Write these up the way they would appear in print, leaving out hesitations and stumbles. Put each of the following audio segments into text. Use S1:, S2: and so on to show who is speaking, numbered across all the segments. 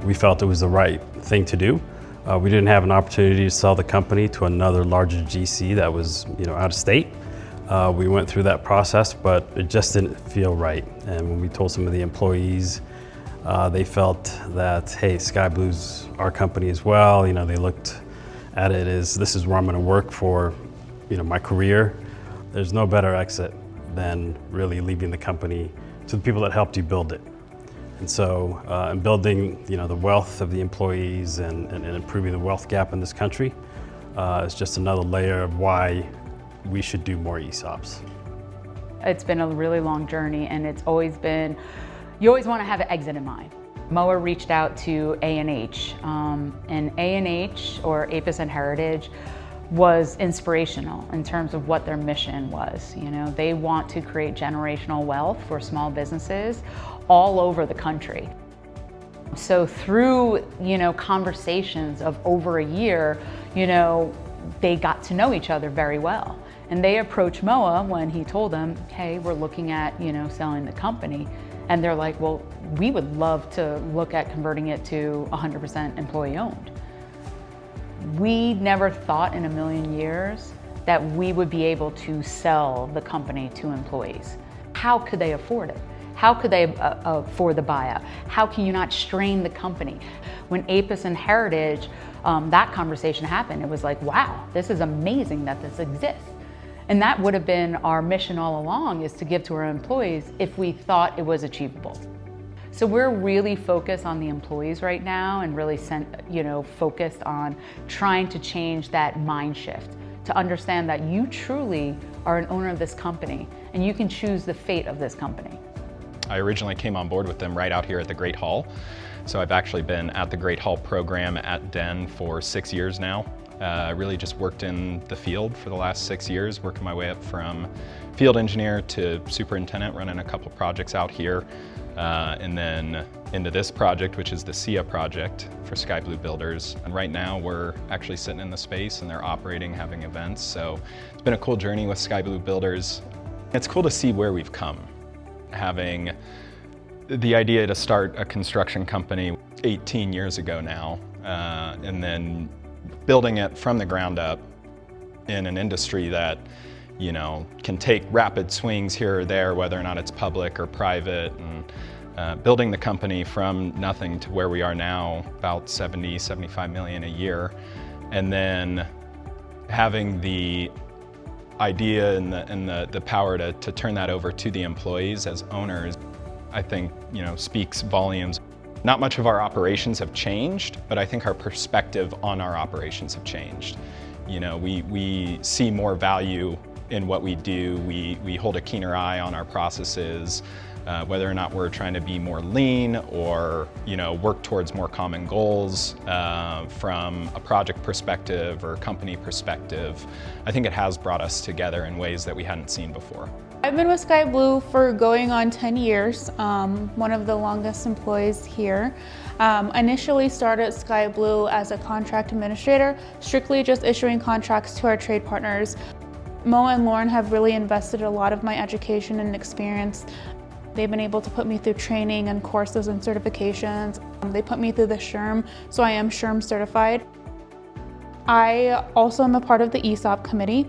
S1: We felt it was the right thing to do. We didn't have an opportunity to sell the company to another larger GC that was, out of state. We went through that process, but it just didn't feel right. And when we told some of the employees, they felt that, hey, Sky Blue's our company as well. They looked at it as, this is where I'm going to work for, my career. There's no better exit than really leaving the company to the people that helped you build it. And so, in building, the wealth of the employees and improving the wealth gap in this country, is just another layer of why we should do more ESOPs.
S2: It's been a really long journey, and it's always been, you always want to have an exit in mind. MOA reached out to A&H, and A&H, or APIS and Heritage, was inspirational in terms of what their mission was. They want to create generational wealth for small businesses all over the country. So through, conversations of over a year, they got to know each other very well. And they approached MOA when he told them, hey, we're looking at, selling the company. And they're like, well, we would love to look at converting it to 100% employee owned. We never thought in a million years that we would be able to sell the company to employees. How could they afford it? How could they afford the buyout? How can you not strain the company? When APIS and Heritage, that conversation happened, it was like, wow, this is amazing that this exists. And that would have been our mission all along, is to give to our employees if we thought it was achievable. So we're really focused on the employees right now, and really focused on trying to change that mind shift, to understand that you truly are an owner of this company and you can choose the fate of this company.
S3: I originally came on board with them right out here at the Great Hall. So I've actually been at the Great Hall program at Den for 6 years now. I really just worked in the field for the last 6 years, working my way up from field engineer to superintendent, running a couple projects out here, and then into this project, which is the SIA project for Sky Blue Builders. And right now we're actually sitting in the space and they're operating, having events. So it's been a cool journey with Sky Blue Builders. It's cool to see where we've come. Having the idea to start a construction company 18 years ago now, and then building it from the ground up in an industry that, can take rapid swings here or there, whether or not it's public or private, and building the company from nothing to where we are now, about 75 million a year, and then having the idea and the power to turn that over to the employees as owners, I think, speaks volumes. Not much of our operations have changed, but I think our perspective on our operations have changed. We see more value in what we do. We hold a keener eye on our processes, whether or not we're trying to be more lean or, work towards more common goals from a project perspective or company perspective. I think it has brought us together in ways that we hadn't seen before.
S4: I've been with Sky Blue for going on 10 years, one of the longest employees here. Initially started at Sky Blue as a contract administrator, strictly just issuing contracts to our trade partners. Moa and Lauren have really invested a lot of my education and experience. They've been able to put me through training and courses and certifications. They put me through the SHRM, so I am SHRM certified. I also am a part of the ESOP committee.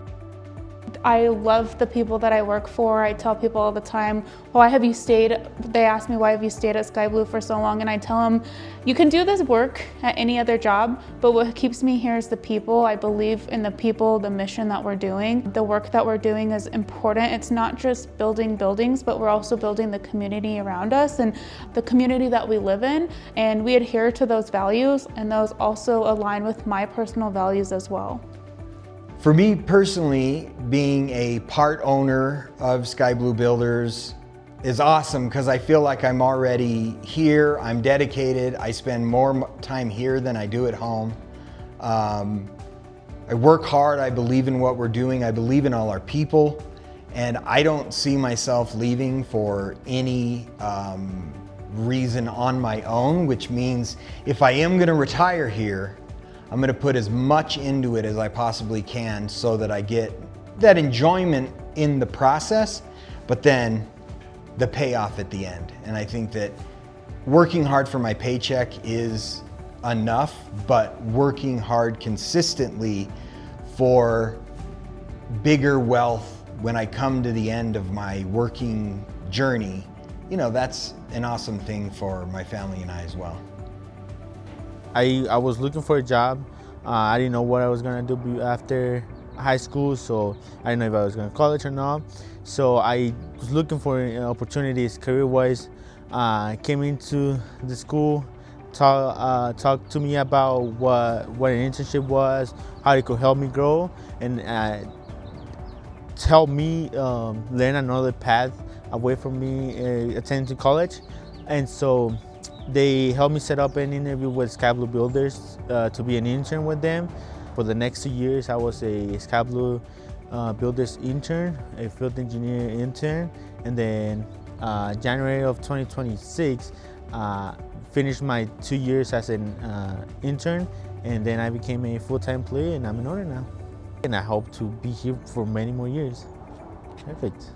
S4: I love the people that I work for. I tell people all the time, why have you stayed? They ask me, why have you stayed at Sky Blue for so long? And I tell them, you can do this work at any other job, but what keeps me here is the people. I believe in the people, the mission that we're doing. The work that we're doing is important. It's not just building buildings, but we're also building the community around us and the community that we live in. And we adhere to those values, and those also align with my personal values as well.
S5: For me personally, being a part owner of Sky Blue Builders is awesome because I feel like I'm already here, I'm dedicated, I spend more time here than I do at home. I work hard, I believe in what we're doing, I believe in all our people, and I don't see myself leaving for any reason on my own, which means if I am gonna retire here, I'm gonna put as much into it as I possibly can so that I get that enjoyment in the process, but then the payoff at the end. And I think that working hard for my paycheck is enough, but working hard consistently for bigger wealth when I come to the end of my working journey, you know, that's an awesome thing for my family and I as well.
S6: I was looking for a job. I didn't know what I was gonna do after high school, so I didn't know if I was going to college or not. So I was looking for opportunities career-wise. Came into the school, talked to me about what an internship was, how it could help me grow, and help me learn another path away from me attending college. And so they helped me set up an interview with Sky Blue Builders to be an intern with them. For the next 2 years, I was a Sky Blue Builders intern, a field engineer intern, and then January of 2026, finished my 2 years as an intern, and then I became a full-time employee, and I'm an owner now. And I hope to be here for many more years. Perfect.